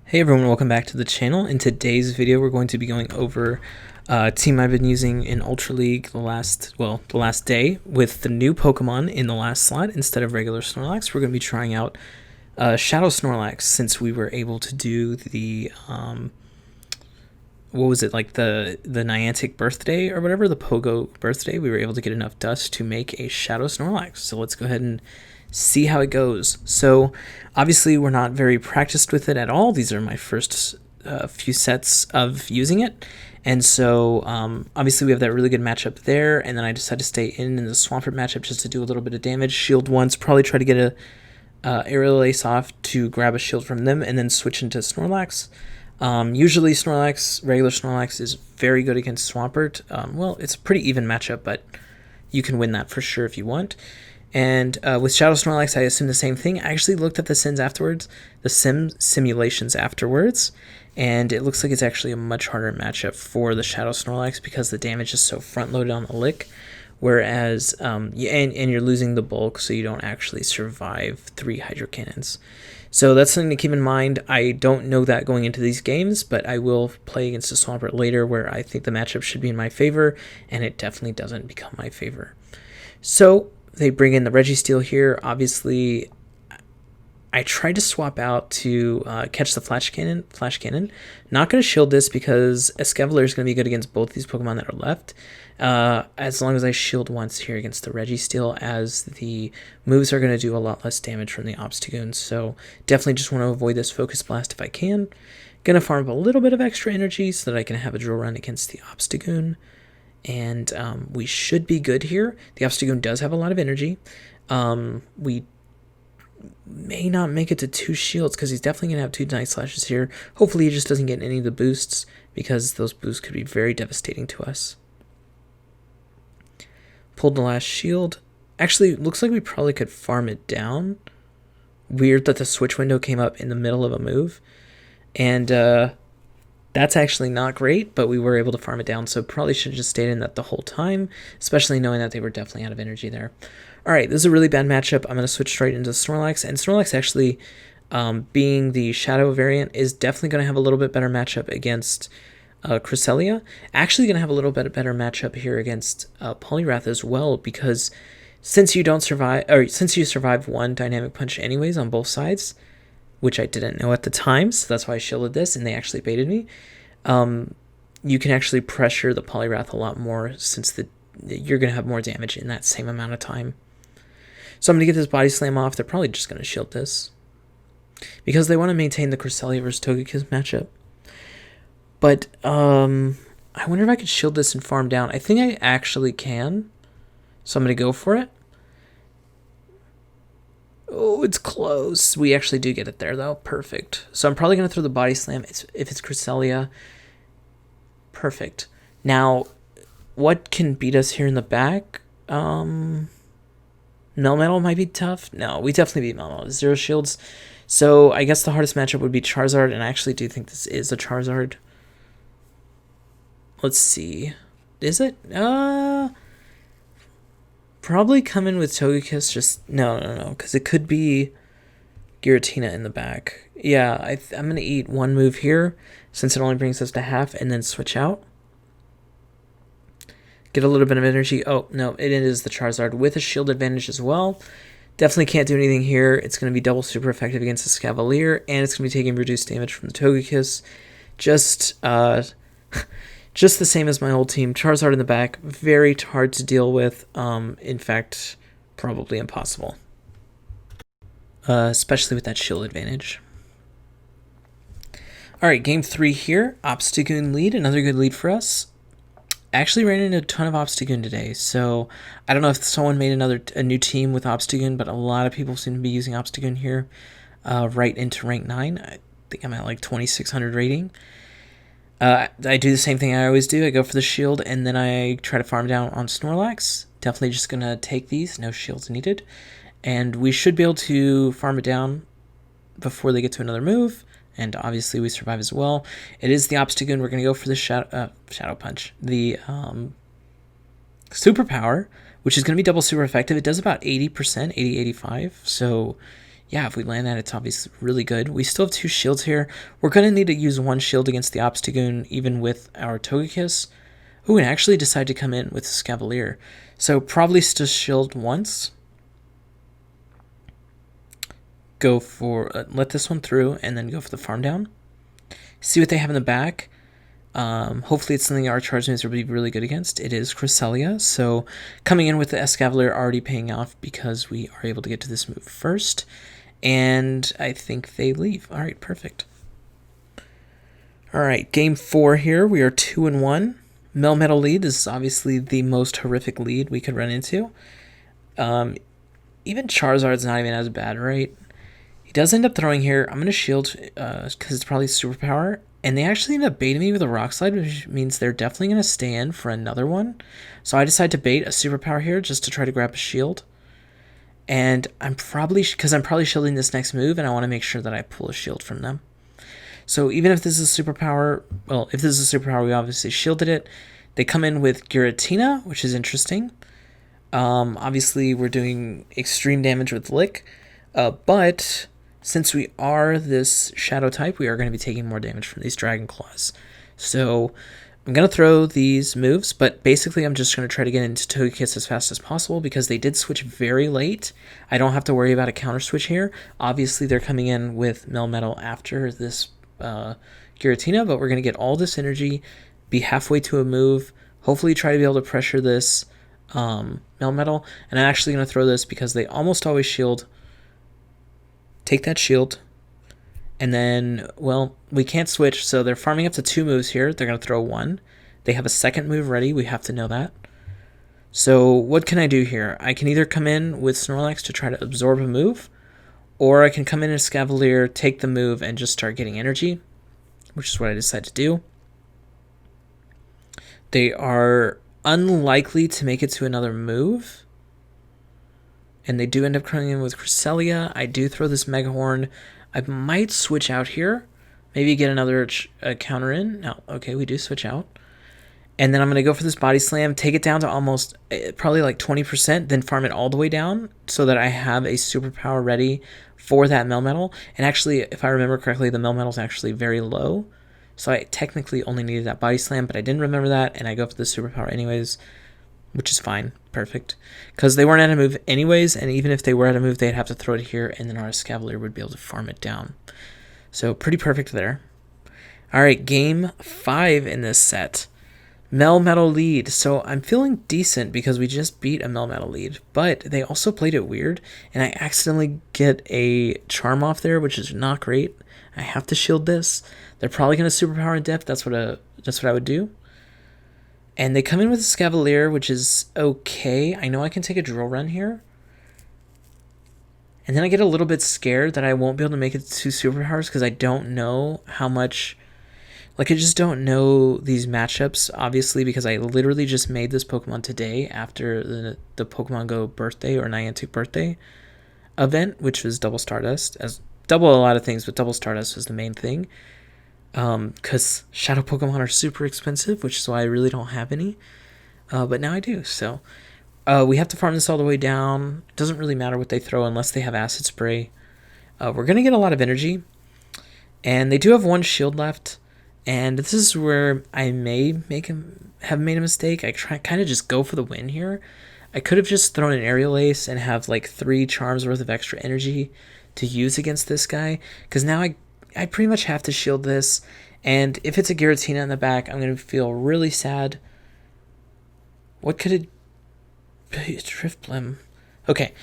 Hey everyone, welcome back to the channel. In today's video, we're going to be going over a team I've been using in Ultra League the last day with the new Pokemon in the last slot instead of regular Snorlax. We're going to be trying out Shadow Snorlax since we were able to do the what was it, like the Niantic birthday or whatever, the Pogo birthday. We were able to get enough dust to make a Shadow Snorlax. So let's go ahead and see how it goes. So obviously we're not very practiced with it at all. These are my first few sets of using it. And so obviously we have that really good matchup there. And then I decided to stay in the Swampert matchup just to do a little bit of damage. Shield once, probably try to get a aerial ace off to grab a shield from them and then switch into Snorlax. Usually Snorlax, regular Snorlax, is very good against Swampert. Well, it's a pretty even matchup, but you can win that for sure if you want. And with Shadow Snorlax, I assume the same thing. I actually looked at the simulations afterwards, and it looks like it's actually a much harder matchup for the Shadow Snorlax because the damage is so front-loaded on the lick, whereas, and you're losing the bulk, so you don't actually survive 3 Hydro Cannons. So that's something to keep in mind. I don't know that going into these games, but I will play against the Swampert later where I think the matchup should be in my favor, and it definitely doesn't become my favor. So they bring in the Registeel here. Obviously, I tried to swap out to catch the Flash Cannon. Not going to shield this because Escavalier is going to be good against both these Pokemon that are left. As long as I shield once here against the Registeel, as the moves are going to do a lot less damage from the obstagoon. So definitely just want to avoid this Focus Blast if I can. Going to farm up a little bit of extra energy so that I can have a drill run against the obstagoon. And we should be good here. The obstagoon does have a lot of energy. We may not make it to 2 shields because he's definitely going to have 2 Night Slashes here. Hopefully he just doesn't get any of the boosts because those boosts could be very devastating to us. Pulled the last shield. Actually, looks like we probably could farm it down. Weird that the switch window came up in the middle of a move. And that's actually not great, but we were able to farm it down, so probably should have just stayed in that the whole time, especially knowing that they were definitely out of energy there. All right, this is a really bad matchup. I'm going to switch straight into Snorlax, and Snorlax actually, being the Shadow variant, is definitely going to have a little bit better matchup against Cresselia. Actually going to have a little bit better matchup here against Poliwrath as well, because since you survive 1 Dynamic Punch anyways on both sides, which I didn't know at the time, so that's why I shielded this, and they actually baited me. You can actually pressure the Poliwrath a lot more since you're going to have more damage in that same amount of time. So I'm going to get this Body Slam off. They're probably just going to shield this because they want to maintain the Cresselia versus Togekiss matchup. But I wonder if I could shield this and farm down. I think I actually can, so I'm going to go for it. Oh, it's close. We actually do get it there, though. Perfect. So I'm probably going to throw the Body Slam if it's Cresselia. Perfect. Now, what can beat us here in the back? Melmetal might be tough. No, we definitely beat Melmetal. 0 shields. So I guess the hardest matchup would be Charizard, and I actually do think this is a Charizard. Let's see. Is it? Probably come in with Togekiss, just no, because it could be Giratina in the back. Yeah, I'm going to eat 1 move here, since it only brings us to half, and then switch out. Get a little bit of energy. Oh, no, it is the Charizard with a shield advantage as well. Definitely can't do anything here. It's going to be double super effective against the Escavalier, and it's going to be taking reduced damage from the Togekiss. Just the same as my old team. Charizard in the back, very hard to deal with. In fact, probably impossible. Especially with that shield advantage. Alright, game 3 here. Obstagoon lead, another good lead for us. Actually ran into a ton of Obstagoon today, so I don't know if someone made a new team with Obstagoon, but a lot of people seem to be using Obstagoon here right into rank 9. I think I'm at like 2600 rating. I do the same thing I always do. I go for the shield, and then I try to farm down on Snorlax. Definitely just going to take these. No shields needed. And we should be able to farm it down before they get to another move. And obviously we survive as well. It is the Obstagoon. We're going to go for the Shadow Punch. The Superpower, which is going to be double super effective. It does about 80%, 80-85. So Yeah, if we land that, it's obviously really good. We still have 2 shields here. We're going to need to use 1 shield against the obstagoon, even with our Togekiss. Ooh, and actually decide to come in with Escavalier. So probably still shield once. Go for, let this one through, and then go for the farm down. See what they have in the back. Hopefully it's something our charge moves will be really good against. It is Cresselia, so coming in with the Escavalier already paying off because we are able to get to this move first. And I think they leave. All right, perfect. All right, game 4 here. We are 2-1. Melmetal lead. This is obviously the most horrific lead we could run into. Even Charizard's not even as bad, right? He does end up throwing here. I'm going to shield because it's probably superpower. And they actually end up baiting me with a Rock Slide, which means they're definitely going to stay in for another one. So I decide to bait a superpower here just to try to grab a shield. And I'm probably shielding this next move, and I want to make sure that I pull a shield from them. So even if this is a superpower, well, if this is a superpower, we obviously shielded it. They come in with Giratina, which is interesting. Obviously, we're doing extreme damage with Lick, but since we are this Shadow type, we are going to be taking more damage from these Dragon Claws. So I'm going to throw these moves, but basically I'm just going to try to get into Togekiss as fast as possible because they did switch very late. I don't have to worry about a counter switch here. Obviously, they're coming in with Melmetal after this Giratina, but we're going to get all this energy, be halfway to a move, hopefully try to be able to pressure this Melmetal, and I'm actually going to throw this because they almost always shield. Take that shield, and then, well, we can't switch, so they're farming up to 2 moves here. They're going to throw 1. They have a second move ready. We have to know that. So what can I do here? I can either come in with Snorlax to try to absorb a move, or I can come in as Escavalier, take the move, and just start getting energy, which is what I decided to do. They are unlikely to make it to another move. And they do end up coming in with Cresselia. I do throw this Mega Horn. I might switch out here. Maybe get another counter in. No, okay, we do switch out. And then I'm going to go for this Body Slam, take it down to almost, probably like 20%, then farm it all the way down so that I have a superpower ready for that Melmetal. And actually, if I remember correctly, the Melmetal is actually very low. So I technically only needed that Body Slam, but I didn't remember that, and I go for the superpower anyways, which is fine. Perfect. Because they weren't at a move anyways, and even if they were at a move, they'd have to throw it here, and then our Escavalier would be able to farm it down. So pretty perfect there. All right, game 5 in this set. Melmetal lead. So I'm feeling decent because we just beat a Melmetal lead, but they also played it weird, and I accidentally get a Charm off there, which is not great. I have to shield this. They're probably going to superpower in depth. That's what I would do. And they come in with a Escavalier, which is okay. I know I can take a Drill Run here. And then I get a little bit scared that I won't be able to make it to superpowers because I don't know how much... Like, I just don't know these matchups, obviously, because I literally just made this Pokemon today after the Pokemon Go birthday or Niantic birthday event, which was Double Stardust. As double a lot of things, but Double Stardust was the main thing. Because Shadow Pokemon are super expensive, which is why I really don't have any. But now I do, so... we have to farm this all the way down. It doesn't really matter what they throw unless they have Acid Spray. We're going to get a lot of energy. And they do have 1 shield left. And this is where I may have made a mistake. I kind of just go for the win here. I could have just thrown an Aerial Ace and have like 3 charms worth of extra energy to use against this guy. Because now I pretty much have to shield this. And if it's a Giratina in the back, I'm going to feel really sad. What could it... Drifblim. Okay.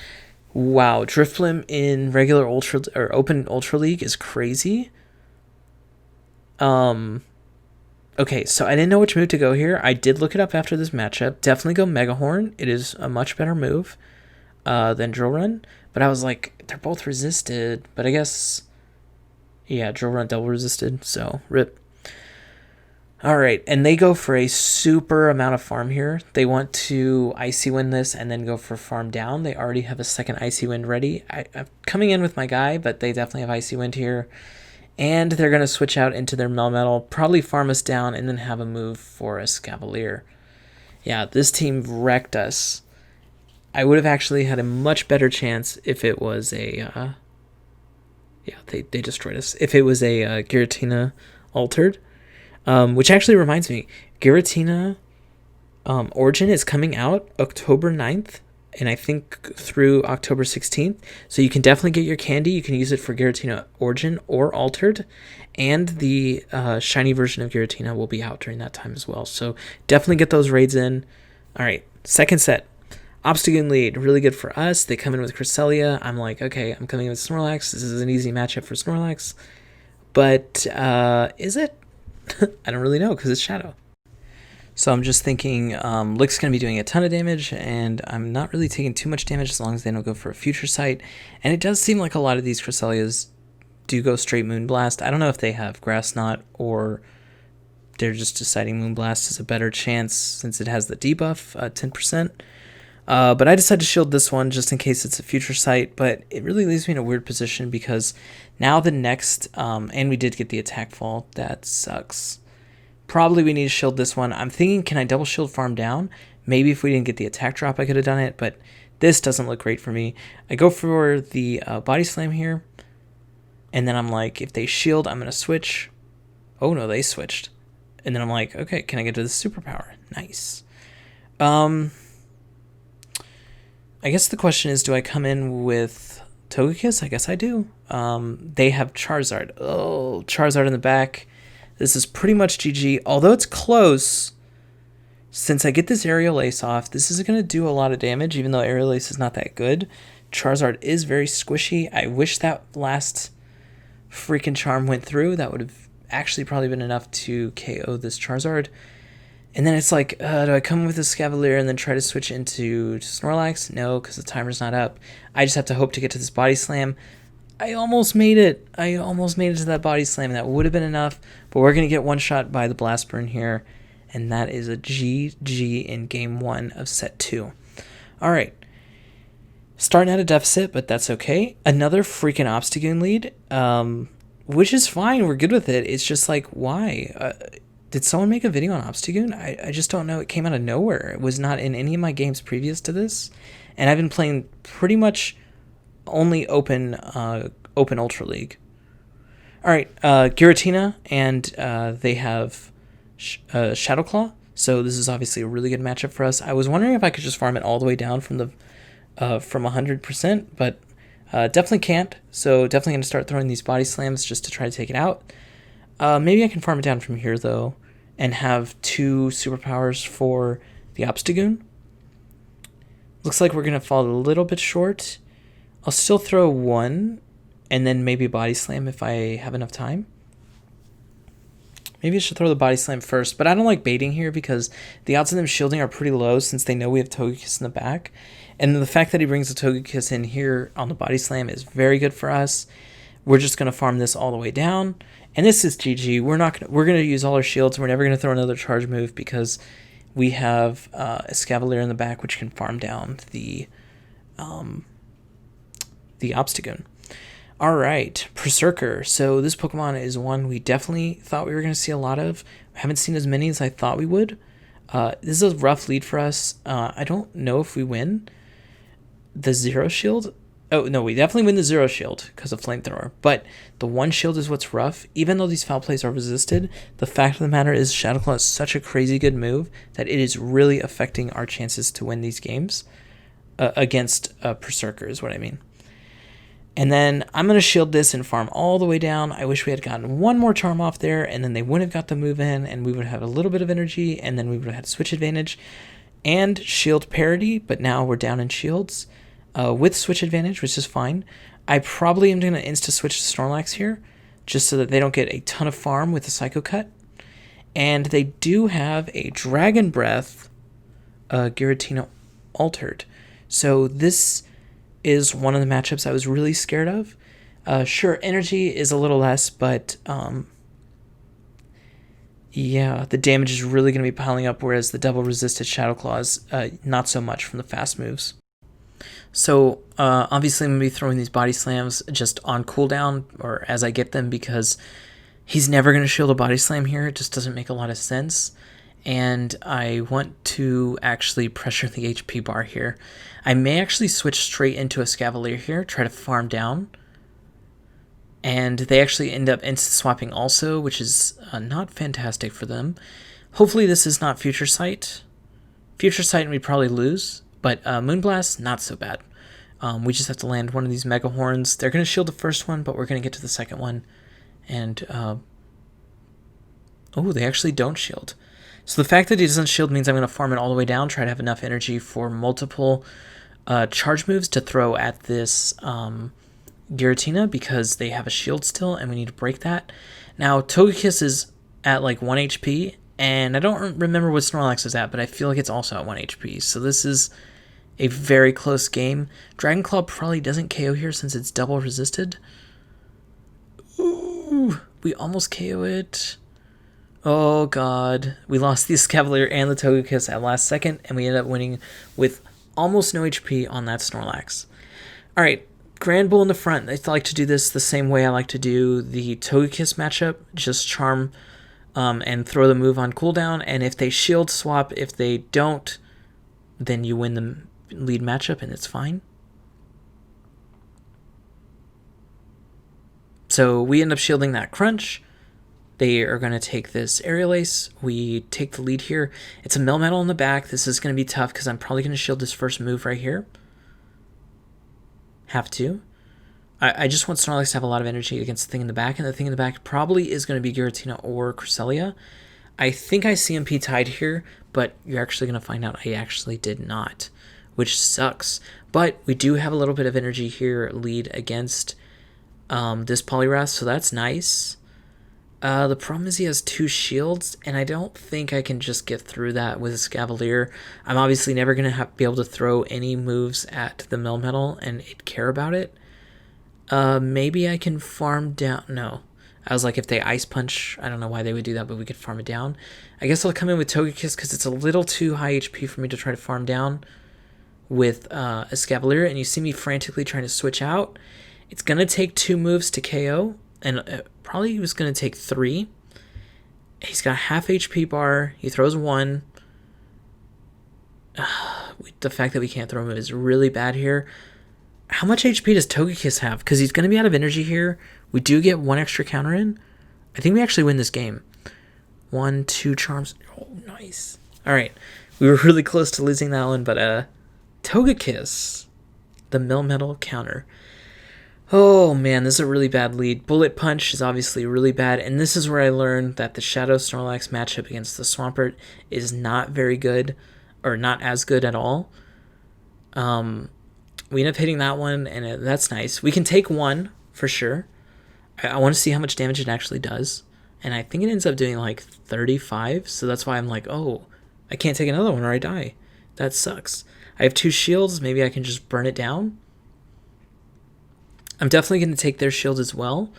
Wow, Drifblim in regular Ultra or Open Ultra League is crazy. Okay, so I didn't know which move to go here. I did look it up after this matchup. Definitely go Mega Horn. It is a much better move than Drill Run. But I was like, they're both resisted. But I guess, yeah, Drill Run double resisted. So rip. All right, and they go for a super amount of farm here. They want to Icy Wind this and then go for farm down. They already have a second Icy Wind ready. I'm coming in with my guy, but they definitely have Icy Wind here. And they're going to switch out into their Melmetal, probably farm us down, and then have a move for a Escavalier. Yeah, this team wrecked us. I would have actually had a much better chance if it was a Yeah, they destroyed us. If it was a Giratina altered, which actually reminds me, Giratina Origin is coming out October 9th, and I think through October 16th. So you can definitely get your candy. You can use it for Giratina Origin or Altered, and the shiny version of Giratina will be out during that time as well. So definitely get those raids in. All right, second set. Obstagoon lead, really good for us. They come in with Cresselia. I'm like, okay, I'm coming in with Snorlax. This is an easy matchup for Snorlax. But is it? I don't really know because it's Shadow. So I'm just thinking Lick's going to be doing a ton of damage, and I'm not really taking too much damage as long as they don't go for a Future Sight. And it does seem like a lot of these Cresselias do go straight Moonblast. I don't know if they have Grass Knot or they're just deciding Moonblast is a better chance since it has the debuff, 10%. But I decided to shield this one just in case it's a Future Sight, but it really leaves me in a weird position because now the next, and we did get the attack fall, that sucks. Probably we need to shield this one. I'm thinking, can I double shield farm down? Maybe if we didn't get the attack drop, I could have done it, but this doesn't look great for me. I go for the body slam here, and then I'm like, if they shield, I'm going to switch. Oh no, they switched. And then I'm like, okay, can I get to the superpower? Nice. I guess the question is, do I come in with Togekiss? I guess I do. They have Charizard. Oh, Charizard in the back. This is pretty much GG. Although it's close, since I get this Aerial Ace off, this is going to do a lot of damage, even though Aerial Ace is not that good. Charizard is very squishy. I wish that last freaking charm went through. That would have actually probably been enough to KO this Charizard. And then it's like, do I come with a Escavalier and then try to switch into Snorlax? No, because the timer's not up. I just have to hope to get to this Body Slam. I almost made it. I almost made it to that Body Slam. That would have been enough. But we're going to get one shot by the Blast Burn here. And that is a GG in Game 1 of Set 2. All right. Starting at a deficit, but that's okay. Another freaking Obstagoon lead, which is fine. We're good with it. It's just like, why? Did someone make a video on Obstagoon? I just don't know. It came out of nowhere. It was not in any of my games previous to this. And I've been playing pretty much only open Ultra League. All right, Giratina, and they have Shadow Claw. So this is obviously a really good matchup for us. I was wondering if I could just farm it all the way down from the from 100%, but definitely can't. So definitely going to start throwing these Body Slams just to try to take it out. Maybe I can farm it down from here, though, and have 2 superpowers for the Obstagoon. Looks like we're going to fall a little bit short. I'll still throw 1, and then maybe Body Slam if I have enough time. Maybe I should throw the Body Slam first, but I don't like baiting here because the odds of them shielding are pretty low since they know we have Togekiss in the back. And the fact that he brings the Togekiss in here on the Body Slam is very good for us. We're just going to farm this all the way down. And this is GG. We're going to use all our shields. We're never going to throw another charge move because we have Escavalier in the back, which can farm down the Obstagoon. All right, Berserker. So this Pokemon is one we definitely thought we were going to see a lot of. We haven't seen as many as I thought we would. This is a rough lead for us. I don't know if we win the 0 shield. Oh, no, we definitely win the 0 shield because of Flamethrower. But the 1 shield is what's rough. Even though these foul plays are resisted, the fact of the matter is Shadow Claw is such a crazy good move that it is really affecting our chances to win these games against Berserker is what I mean. And then I'm going to shield this and farm all the way down. I wish we had gotten 1 more charm off there, and then they wouldn't have got the move in, and we would have had a little bit of energy, and then we would have had switch advantage and shield parity, but now we're down in shields with switch advantage, which is fine. I probably am going to insta-switch to Snorlax here, just so that they don't get a ton of farm with the Psycho Cut. And they do have a Dragon Breath Giratina Altered. So this is one of the matchups I was really scared of. Sure, energy is a little less, but yeah, the damage is really going to be piling up, whereas the double resisted Shadow Claw is not so much from the fast moves. So obviously I'm going to be throwing these Body Slams just on cooldown, or as I get them, because he's never going to shield a Body Slam here. It just doesn't make a lot of sense. And I want to actually pressure the HP bar here. I may actually switch straight into a Escavalier here, try to farm down. And they actually end up instant swapping also, which is not fantastic for them. Hopefully this is not Future Sight. Future Sight we'd probably lose, but Moonblast, not so bad. We just have to land one of these Mega Horns. They're going to shield the first one, but we're going to get to the second one. And, oh, they actually don't shield. So the fact that he doesn't shield means I'm going to farm it all the way down, try to have enough energy for multiple charge moves to throw at this Giratina, because they have a shield still, and we need to break that. Now, Togekiss is at like 1 HP, and I don't remember what Snorlax is at, but I feel like it's also at 1 HP. So this is a very close game. Dragon Claw probably doesn't KO here since it's double resisted. Ooh, we almost KO it. Oh god, we lost the Escavalier and the Togekiss at last second, and we ended up winning with almost no HP on that Snorlax. Alright, Grand Bull in the front. I like to do this the same way I like to do the Togekiss matchup. Just charm and throw the move on cooldown, and if they shield, swap. If they don't, then you win the lead matchup, and it's fine. So we end up shielding that Crunch. They are going to take this Aerial Ace. We take the lead here. It's a melmetal in the back. This is going to be tough because I'm probably going to shield this first move right here. Have to. I just want Snorlax to have a lot of energy against the thing in the back, and the thing in the back probably is going to be Giratina or Cresselia. I think I CMP tied here, but you're actually going to find out I actually did not, which sucks. But we do have a little bit of energy here lead against this Poliwrath, so that's nice. The problem is he has 2 shields, and I don't think I can just get through that with Escavalier. I'm obviously never going to be able to throw any moves at the Melmetal and it care about it. Maybe I can farm down. No. I was like, if they Ice Punch, I don't know why they would do that, but we could farm it down. I guess I'll come in with Togekiss because it's a little too high HP for me to try to farm down with Escavalier, and you see me frantically trying to switch out. It's going to take 2 moves to KO, and probably he was going to take 3. He's got half HP bar. He throws 1. The fact that we can't throw him is really bad here. How much HP does Togekiss have? Because he's going to be out of energy here. We do get 1 extra counter in. I think we actually win this game. 1, 2 charms. Oh, nice. All right. We were really close to losing that one, but Togekiss, the Melmetal counter. Oh man, this is a really bad lead. Bullet Punch is obviously really bad, and this is where I learned that the Shadow Snorlax matchup against the Swampert is not very good, or not as good at all. We end up hitting that one, and that's nice. We can take 1 for sure. I want to see how much damage it actually does, and I think it ends up doing like 35, so that's why I'm like, oh, I can't take another one or I die. That sucks. I have 2 shields. Maybe I can just burn it down. I'm definitely going to take their shield as well.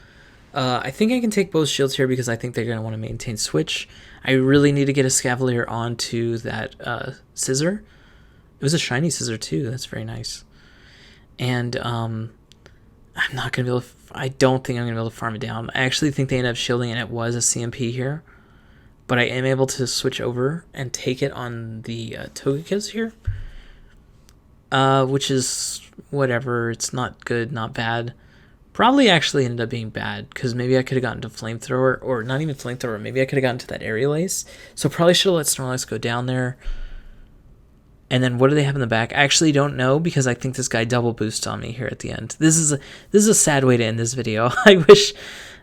I think I can take both shields here because I think they're going to want to maintain switch. I really need to get a Escavalier onto that Scissor. It was a shiny Scissor too. That's very nice. And I'm not going to be able to... I don't think I'm going to be able to farm it down. I actually think they ended up shielding, and it was a CMP here. But I am able to switch over and take it on the Togekiss here. Which is whatever. It's not good, not bad. Probably actually ended up being bad, because maybe I could have gotten to Flamethrower, or not even Flamethrower. Maybe I could have gotten to that Aerial Ace. So probably should have let Snorlax go down there. And then what do they have in the back? I actually don't know, because I think this guy double boosts on me here at the end. This is a sad way to end this video. I wish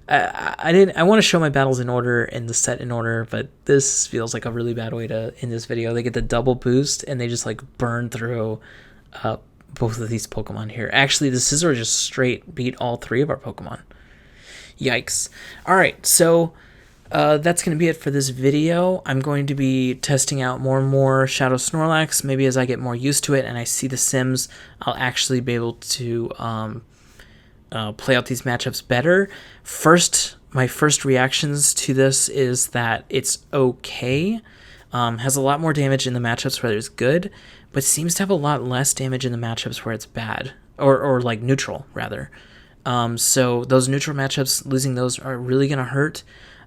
I want to show my battles in order and the set in order, but this feels like a really bad way to end this video. They get the double boost and they just like burn through both of these Pokemon here. Actually, the Scissor just straight beat all 3 of our Pokemon. Yikes. Alright, so that's going to be it for this video. I'm going to be testing out more and more Shadow Snorlax. Maybe as I get more used to it and I see the Sims, I'll actually be able to play out these matchups better. My first reactions to this is that it's okay. Has a lot more damage in the matchups where it's good, but seems to have a lot less damage in the matchups where it's bad, or like neutral rather. So those neutral matchups, losing those are really going to hurt.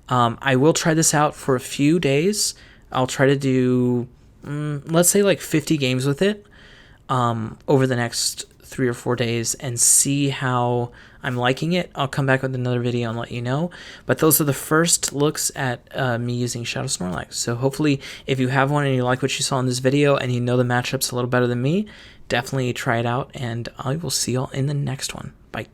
I will try this out for a few days. I'll try to do, let's say like 50 games with it over the next 3 or 4 days and see how I'm liking it. I'll come back with another video and let you know. But those are the first looks at me using Shadow Snorlax. So hopefully, if you have one and you like what you saw in this video and you know the matchups a little better than me, definitely try it out. And I will see y'all in the next one. Bye.